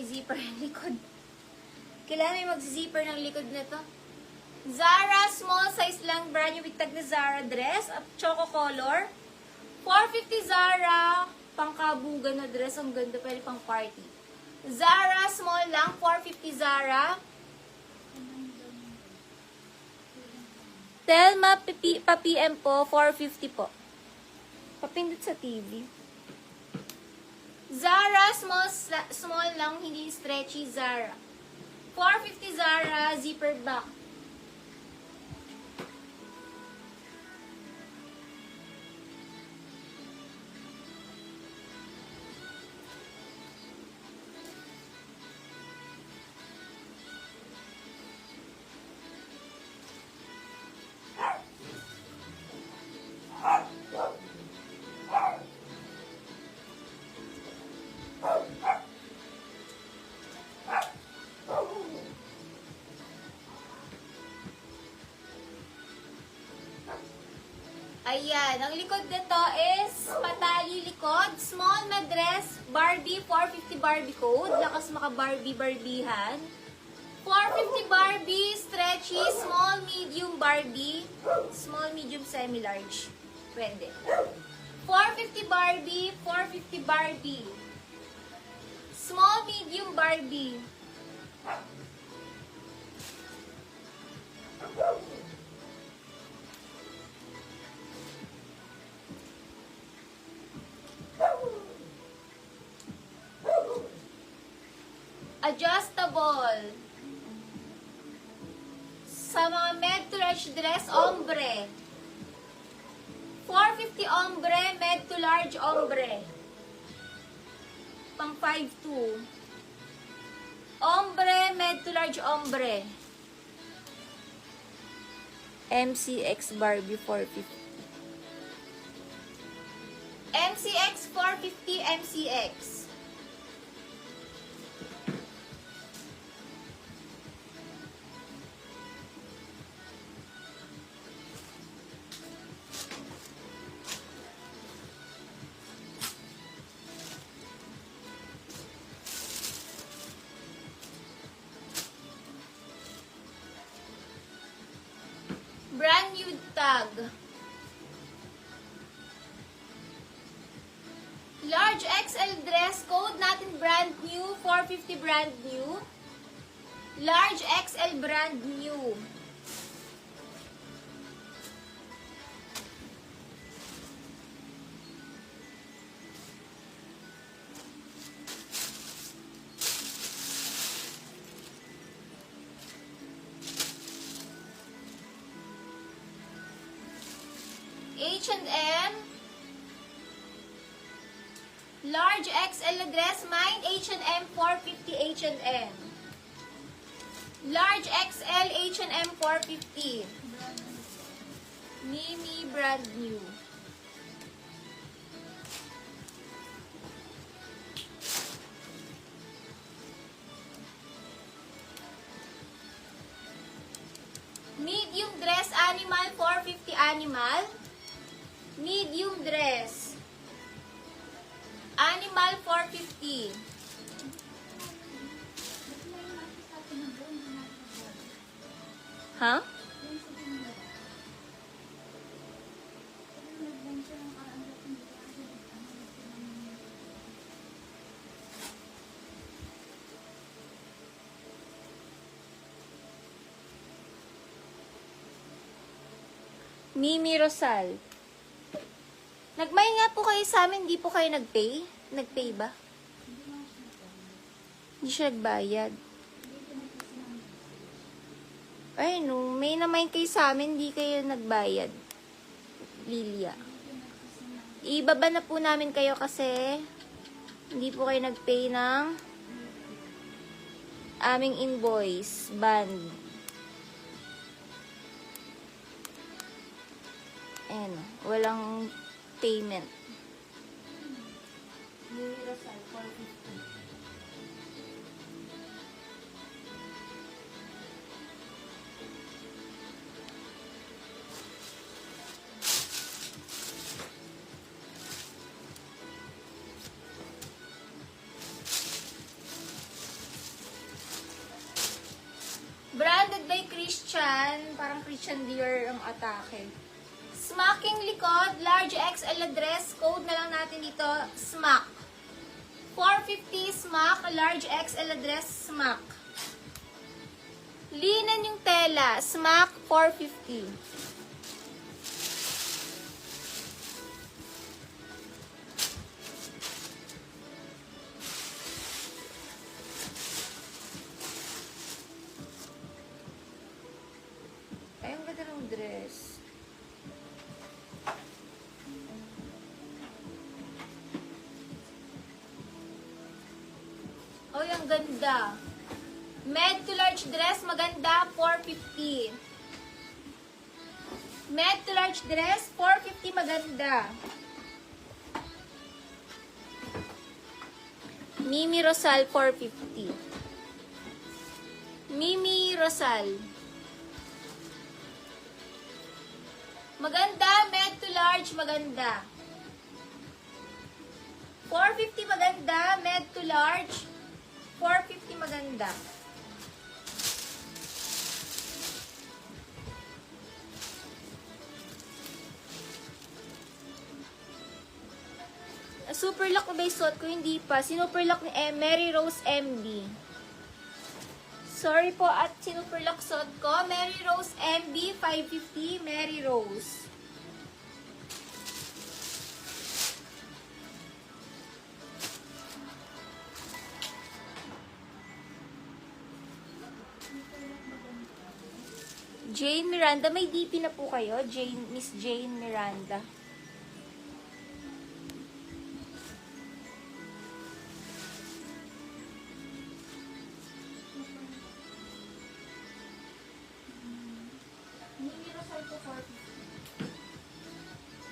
may zipper ng likod. Kailangan may mag-zipper ng likod na to. Zara, small size lang, brand new with tag na Zara dress, at choco color. 450 Zara, pangkabugan na dress, ang ganda, pwede pang party. Zara, small lang, 450 Zara. Telma, pa-PM po, 450 po. Papindot sa TV. Zara, small lang, hindi stretchy, Zara. 450 Zara, zipper back. Ayan, ang likod nito is patali likod, small na dress, Barbie, 450 Barbie code, lakas maka-Barbie-Barbihan. 450 Barbie, stretchy, small, medium Barbie, small, medium, semi-large. Pwede. 450 Barbie, 450 Barbie. Small, medium Barbie. Adjustable. Sa mga med to large dress, ombre. 450 ombre, med to large ombre. Pang 5'2". Ombre, med to large ombre. MCX Barbie 450. MCX 450 MCX. Brand new tag. Large XL dress, code natin brand new, 450 brand new. Large XL brand new. H&M. Large XL na dress, mine H&M 450 H&M. Large XL H&M 450. Mimi brand new. Medium dress animal 450 animal. Medium dress animal 450. Ha? Mimi Rosal. Nagmay nga po kayo sa amin, hindi po kayo nagpay? Nagpay ba? Hindi siya nagbayad. Ay, no. May naman kayo sa amin, hindi kayo nagbayad. Lilia. Ibaba na po namin kayo kasi hindi po kayo nagpay ng aming invoice. Band. Ayan. Walang payment. Branded by Christian. Parang Christian Dior ang atake. Smacking likod. Large XL address. Code na lang natin dito. Smack. 450 smack. Large XL address. Smack. Linan yung tela. Smack 450. Ay, ang ganda ng dress. Ay, ang ganda. Med to large dress, maganda, 450. Med to large dress, 450, maganda. Mimi Rosal, 450. Mimi Rosal. Maganda, med to large, maganda. 450, maganda, med to large, 450, maganda. Super lock na ba yung suot ko? Hindi pa. Sinuper lock ni Mary Rose MB. Sorry po at sinuper lock suot ko. Mary Rose MB, 550. Mary Rose. Jane Miranda. May DP na po kayo? Miss Jane Miranda.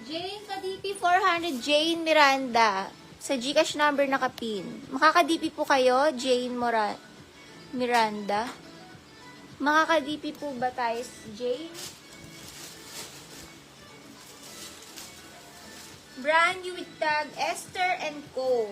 Jane Kadipi 400, Jane Miranda. Sa Gcash number nakapin. Makaka-DP po kayo, Jane Miranda. Makaka-DP po ba tayo, Jane? Brand new with tag Esther and Co.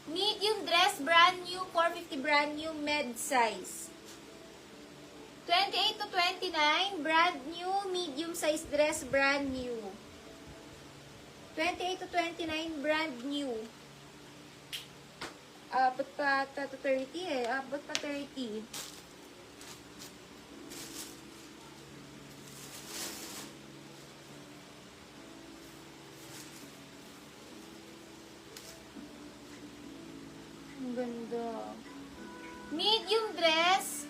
Medium dress, brand new, 450 brand new, med size. 28 to 29, brand new, medium size dress, brand new. 28 to 29, brand new. Abot pa to 30 eh. Abot pa 30. Ganda. Medium dress.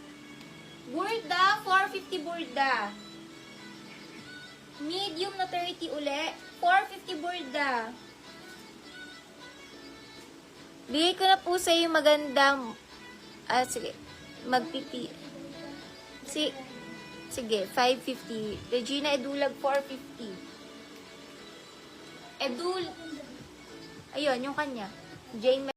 Burda, 450 burda. Medium na 30 uli. 450 burda. Bigay ko na po sa iyo magandang sige. Magpipi. Sige, 550. Regina Edulag, 450. Ayun, yung kanya. Jane